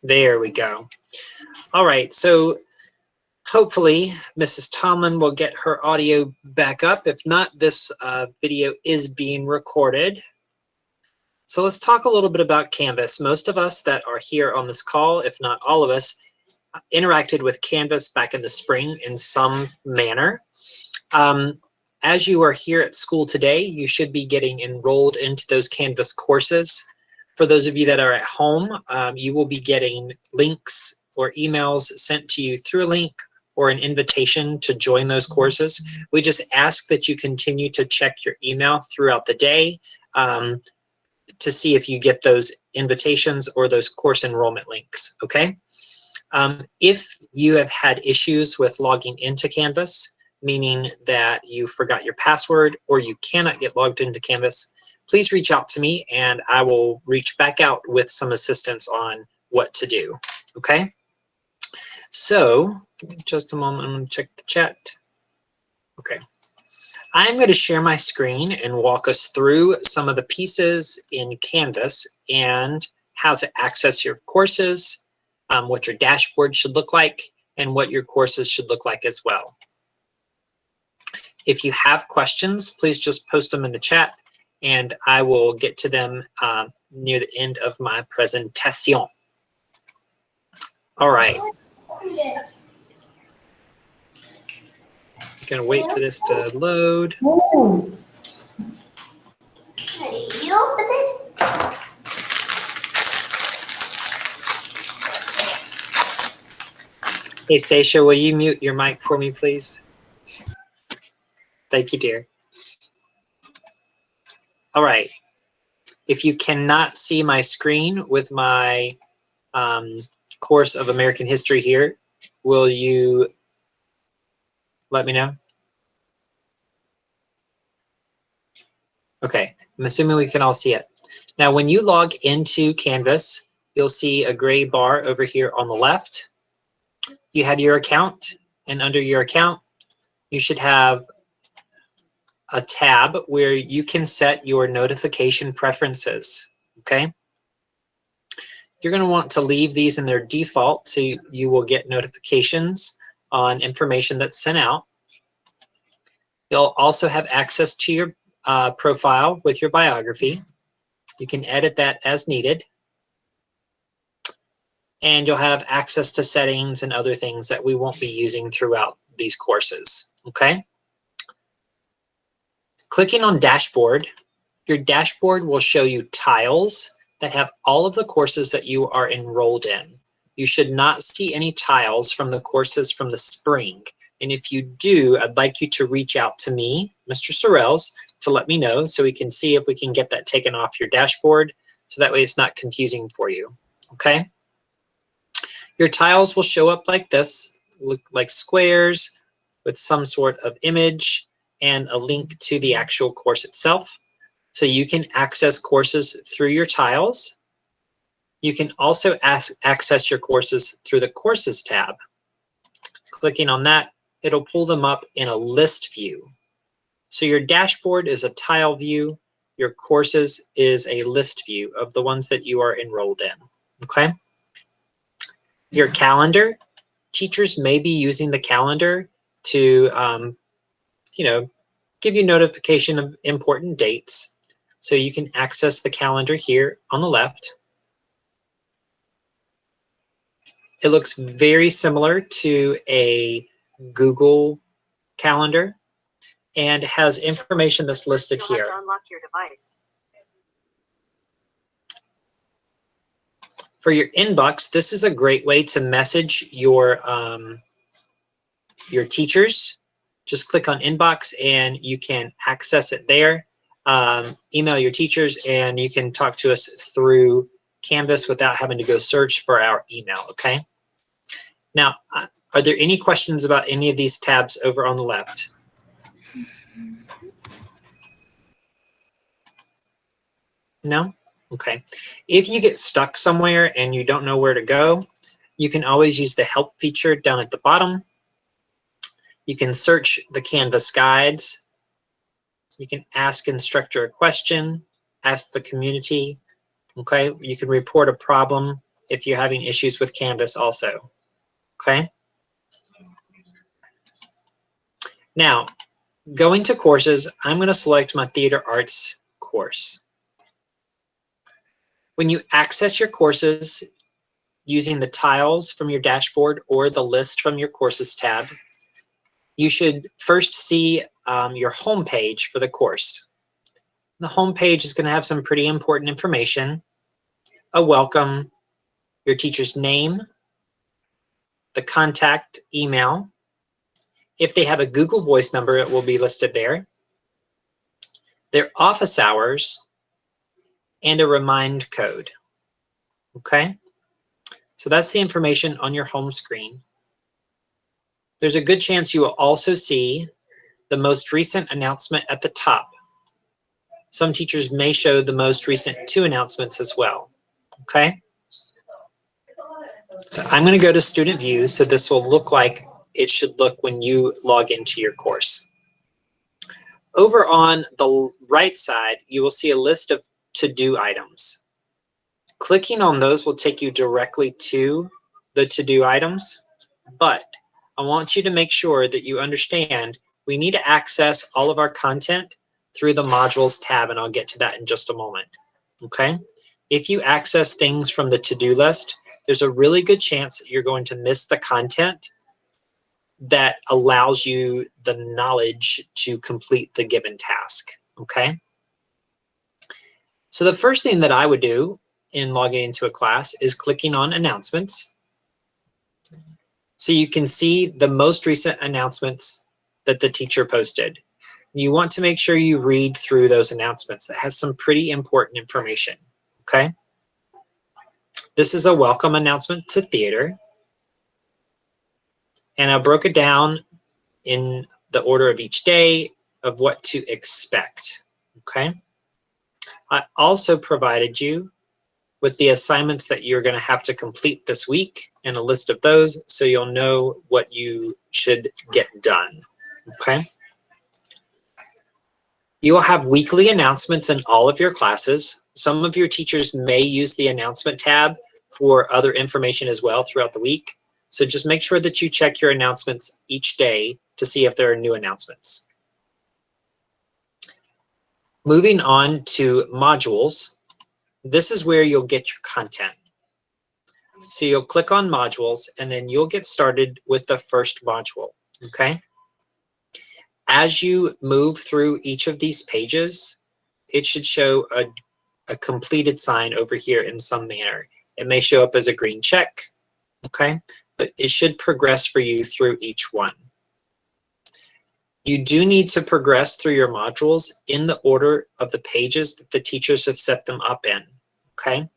There we go. All right, so hopefully Mrs. Tomlin will get her audio back up. If not, this video is being recorded. So let's talk a little bit about Canvas. Most of us that are here on this call, if not all of us, interacted with Canvas back in the spring in some manner. As you are here at school today, you should be getting enrolled into those Canvas courses. For those of you that are at home, you will be getting links or emails sent to you through a link or an invitation to join those courses. We just ask that you continue to check your email throughout the day to see if you get those invitations or those course enrollment links, okay? If you have had issues with logging into Canvas, meaning that you forgot your password or you cannot get logged into Canvas, please reach out to me and I will reach back out with some assistance on what to do, okay? So, give me just a moment, I'm gonna check the chat. Okay, I'm gonna share my screen and walk us through some of the pieces in Canvas and how to access your courses, what your dashboard should look like, and what your courses should look like as well. If you have questions, please just post them in the chat and I will get to them near the end of my presentation. All right. Gonna wait for this to load. Hey, Stacia, will you mute your mic for me, please? Thank you, dear. All right. If you cannot see my screen with my course of American history here, will you let me know? Okay, I'm assuming we can all see it. Now, when you log into Canvas, you'll see a gray bar over here on the left. You have your account, and under your account, you should have a tab where you can set your notification preferences, okay? You're going to want to leave these in their default so you will get notifications on information that's sent out. You'll also have access to your profile with your biography. You can edit that as needed. And you'll have access to settings and other things that we won't be using throughout these courses, okay? Clicking on Dashboard, your dashboard will show you tiles that have all of the courses that you are enrolled in. You should not see any tiles from the courses from the spring. And if you do, I'd like you to reach out to me, Mr. Sorrells, to let me know so we can see if we can get that taken off your dashboard so that way it's not confusing for you, okay? Your tiles will show up like this, look like squares with some sort of image and a link to the actual course itself. So you can access courses through your tiles. You can also access your courses through the Courses tab. Clicking on that, it'll pull them up in a list view. So your dashboard is a tile view. Your courses is a list view of the ones that you are enrolled in, okay? Your calendar, teachers may be using the calendar to, give you notification of important dates. So you can access the calendar here on the left. It looks very similar to a Google Calendar and has information that's listed here. Unlock your device. For your inbox, this is a great way to message your teachers. Just click on inbox and you can access it there. Email your teachers and you can talk to us through Canvas without having to go search for our email, okay? Now, are there any questions about any of these tabs over on the left? No? Okay. If you get stuck somewhere and you don't know where to go, you can always use the help feature down at the bottom. You can search the Canvas guides. You can ask instructor a question, ask the community, okay? You can report a problem if you're having issues with Canvas also, okay? Now, going to courses, I'm going to select my theater arts course. When you access your courses using the tiles from your dashboard or the list from your courses tab, you should first see your home page for the course. The home page is going to have some pretty important information: a welcome, your teacher's name, the contact email. If they have a Google Voice number, it will be listed there, their office hours, and a remind code. Okay, so that's the information on your home screen. There's a good chance you will also see the most recent announcement at the top. Some teachers may show the most recent 2 announcements as well. Okay, so I'm going to go to Student View, so this will look like it should look when you log into your course. Over on the right side, you will see a list of to-do items. Clicking on those will take you directly to the to-do items, but I want you to make sure that you understand we need to access all of our content through the Modules tab, and I'll get to that in just a moment, okay? If you access things from the to-do list, there's a really good chance that you're going to miss the content that allows you the knowledge to complete the given task, okay? So the first thing that I would do in logging into a class is clicking on Announcements. So you can see the most recent announcements that the teacher posted. You want to make sure you read through those announcements. That has some pretty important information, okay? This is a welcome announcement to theater, and I broke it down in the order of each day of what to expect, okay? I also provided you with the assignments that you're going to have to complete this week and a list of those, so you'll know what you should get done, okay? You will have weekly announcements in all of your classes. Some of your teachers may use the announcement tab for other information as well throughout the week. So just make sure that you check your announcements each day to see if there are new announcements. Moving on to modules, this is where you'll get your content. So you'll click on modules, and then you'll get started with the first module, okay? As you move through each of these pages, it should show a completed sign over here in some manner. It may show up as a green check, okay? But it should progress for you through each one. You do need to progress through your modules in the order of the pages that the teachers have set them up in, okay?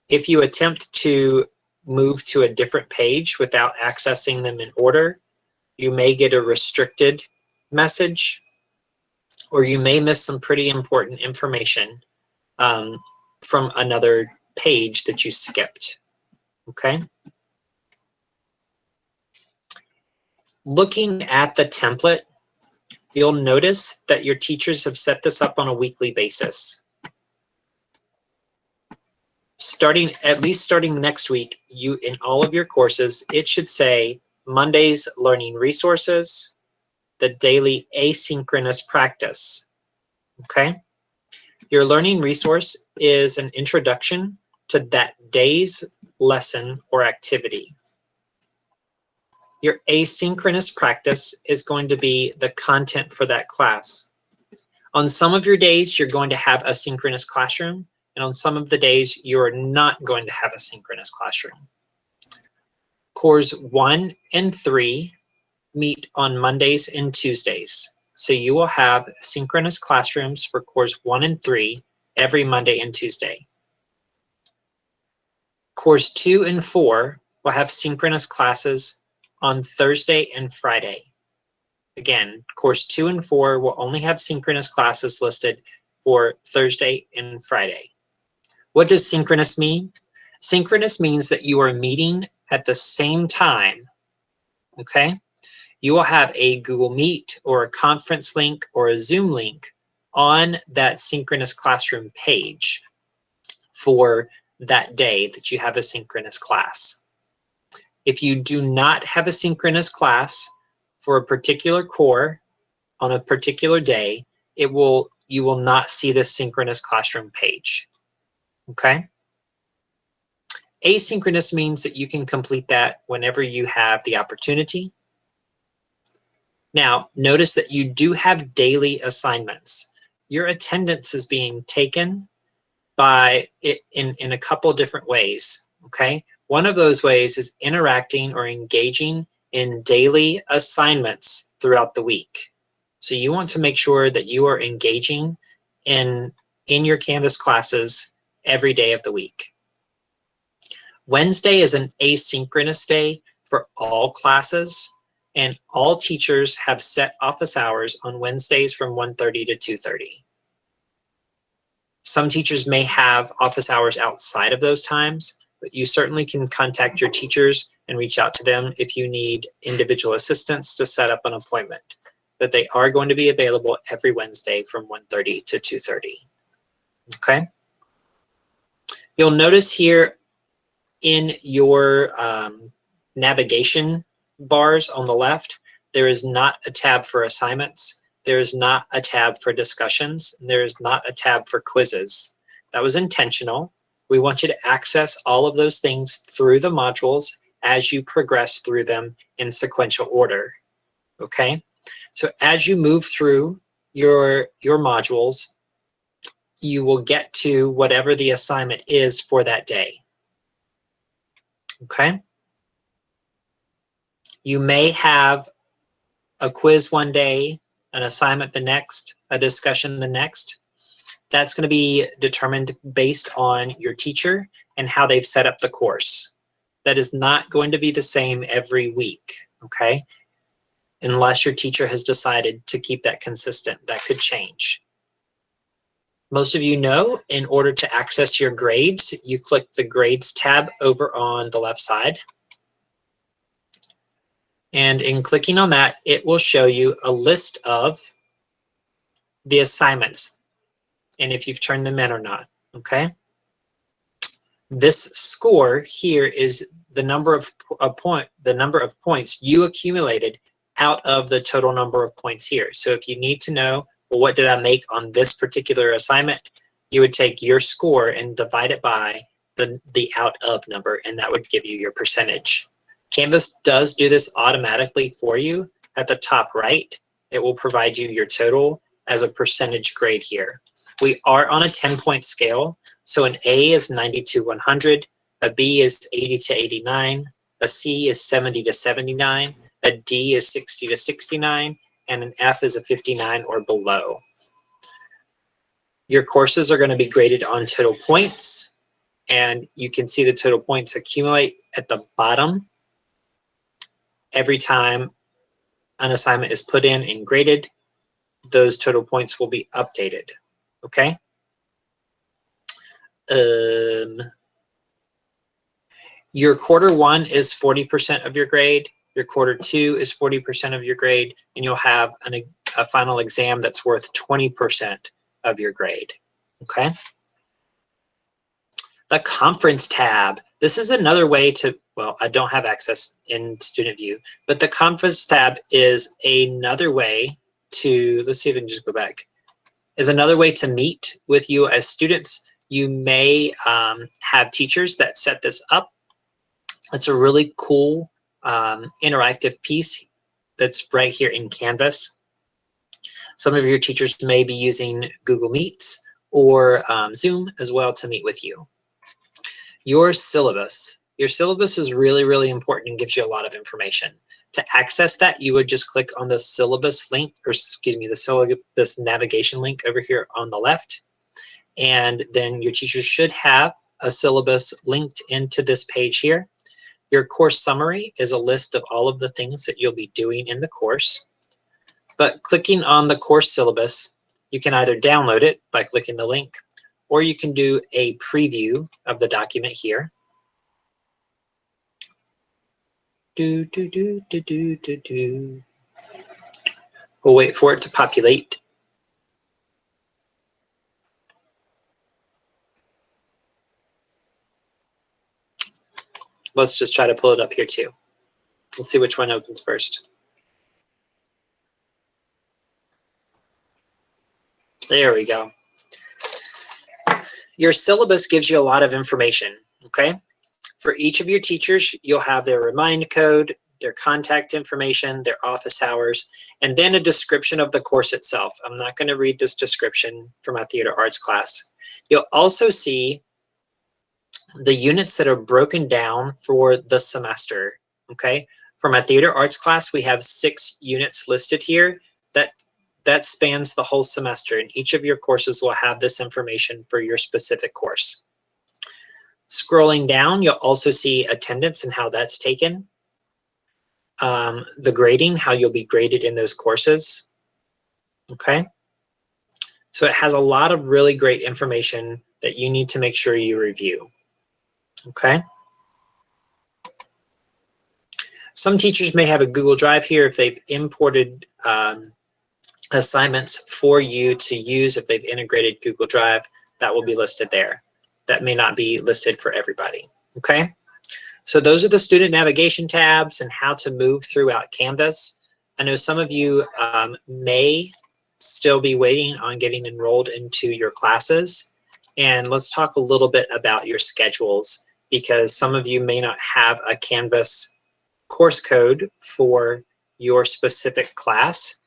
If you attempt to move to a different page without accessing them in order, you may get a restricted message, or you may miss some pretty important information from another page that you skipped, okay? Looking at the template, you'll notice that your teachers have set this up on a weekly basis. At least starting next week, in all of your courses, it should say Monday's learning resources, the daily asynchronous practice, okay? Your learning resource is an introduction to that day's lesson or activity. Your asynchronous practice is going to be the content for that class. On some of your days, you're going to have a synchronous classroom, and on some of the days, you're not going to have a synchronous classroom. Cores 1 and 3 meet on Mondays and Tuesdays. So you will have synchronous classrooms for cores 1 and 3 every Monday and Tuesday. Cores 2 and 4 will have synchronous classes on Thursday and Friday. Again, cores 2 and 4 will only have synchronous classes listed for Thursday and Friday. What does synchronous mean? Synchronous means that you are meeting at the same time, okay? You will have a Google Meet or a conference link or a Zoom link on that synchronous classroom page for that day that you have a synchronous class. If you do not have a synchronous class for a particular core on a particular day, you will not see the synchronous classroom page. Okay? Asynchronous means that you can complete that whenever you have the opportunity. Now, notice that you do have daily assignments. Your attendance is being taken by it in a couple different ways, okay? One of those ways is interacting or engaging in daily assignments throughout the week. So you want to make sure that you are engaging in your Canvas classes every day of the week. Wednesday is an asynchronous day for all classes, and all teachers have set office hours on Wednesdays from 1:30 to 2:30. Some teachers may have office hours outside of those times, but you certainly can contact your teachers and reach out to them if you need individual assistance to set up an appointment. But they are going to be available every Wednesday from 1:30 to 2:30. Okay? You'll notice here in your navigation bars on the left, there is not a tab for assignments. There is not a tab for discussions. And there is not a tab for quizzes. That was intentional. We want you to access all of those things through the modules as you progress through them in sequential order. Okay? So as you move through your modules, you will get to whatever the assignment is for that day. Okay? You may have a quiz one day, an assignment the next, a discussion the next. That's going to be determined based on your teacher and how they've set up the course. That is not going to be the same every week, okay? Unless your teacher has decided to keep that consistent. That could change. Most of you know, in order to access your grades, you click the Grades tab over on the left side. And in clicking on that, it will show you a list of the assignments and if you've turned them in or not, okay? This score here is the number of points you accumulated out of the total number of points here. So if you need to know, well, what did I make on this particular assignment, you would take your score and divide it by the out of number, and that would give you your percentage. Canvas does do this automatically for you. At the top right, it will provide you your total as a percentage grade here. We are on a 10-point scale, so an A is 90 to 100, a B is 80 to 89, a C is 70 to 79, a D is 60 to 69, and an F is a 59 or below. Your courses are going to be graded on total points, and you can see the total points accumulate at the bottom every time an assignment is put in and graded. Those total points will be updated, okay? Your quarter one is 40% of your grade, your quarter two is 40% of your grade, and you'll have a final exam that's worth 20% of your grade, okay? The conference tab. This is another way to, well, I don't have access in Student View, but the conference tab is another way to, let's see if I can just go back, is another way to meet with you as students. You may have teachers that set this up. It's a really cool interactive piece that's right here in Canvas. Some of your teachers may be using Google Meets or Zoom as well to meet with you. Your syllabus. Your syllabus is really, really important and gives you a lot of information. To access that, you would just click on the syllabus link, or excuse me, the syllabus navigation link over here on the left. And then your teachers should have a syllabus linked into this page here. Your course summary is a list of all of the things that you'll be doing in the course. But clicking on the course syllabus, you can either download it by clicking the link, or you can do a preview of the document here. We'll wait for it to populate. Let's just try to pull it up here too. Let's see which one opens first. There we go. Your syllabus gives you a lot of information, okay? For each of your teachers, you'll have their remind code, their contact information, their office hours, and then a description of the course itself. I'm not going to read this description from my theater arts class. You'll also see the units that are broken down for the semester, okay? For my theater arts class, we have 6 units listed here that spans the whole semester, and each of your courses will have this information for your specific course. Scrolling down, you'll also see attendance and how that's taken. The grading, how you'll be graded in those courses, okay? So it has a lot of really great information that you need to make sure you review, okay? Some teachers may have a Google Drive here if they've imported assignments for you to use. If they've integrated Google Drive, that will be listed there. That may not be listed for everybody, okay? So those are the student navigation tabs and how to move throughout Canvas. I know some of you may still be waiting on getting enrolled into your classes. And let's talk a little bit about your schedules, because some of you may not have a Canvas course code for your specific class.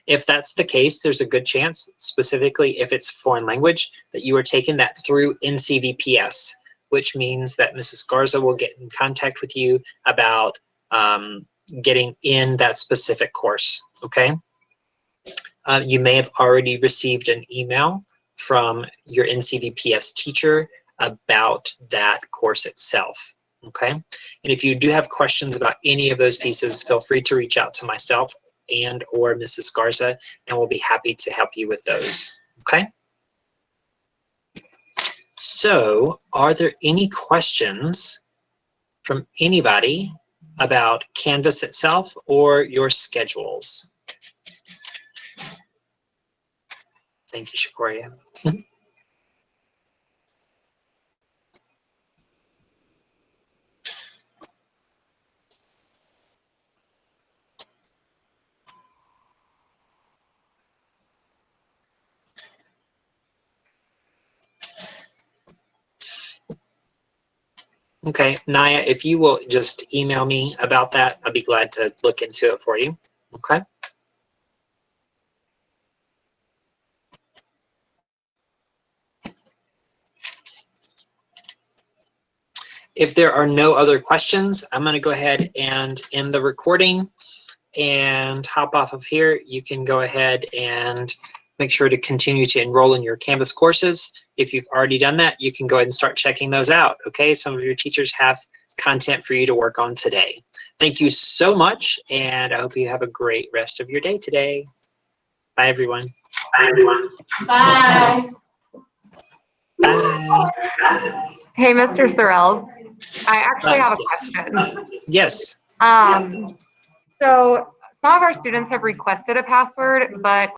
If that's the case, there's a good chance, specifically if it's foreign language, that you are taking that through NCVPS, which means that Mrs. Garza will get in contact with you about getting in that specific course, okay? You may have already received an email from your NCVPS teacher about that course itself, okay? And if you do have questions about any of those pieces, feel free to reach out to myself and or Mrs. Garza, and we'll be happy to help you with those, okay? So, are there any questions from anybody about Canvas itself or your schedules? Thank you, Shakoria. Okay, Naya, if you will just email me about that, I'd be glad to look into it for you, okay? If there are no other questions, I'm gonna go ahead and end the recording and hop off of here. You can go ahead and make sure to continue to enroll in your Canvas courses. If you've already done that, you can go ahead and start checking those out, okay? Some of your teachers have content for you to work on today. Thank you so much, and I hope you have a great rest of your day today. Bye, everyone. Bye, everyone. Bye. Bye. Hey, Mr. Sorrells, I actually have a question. Yes. So some of our students have requested a password, but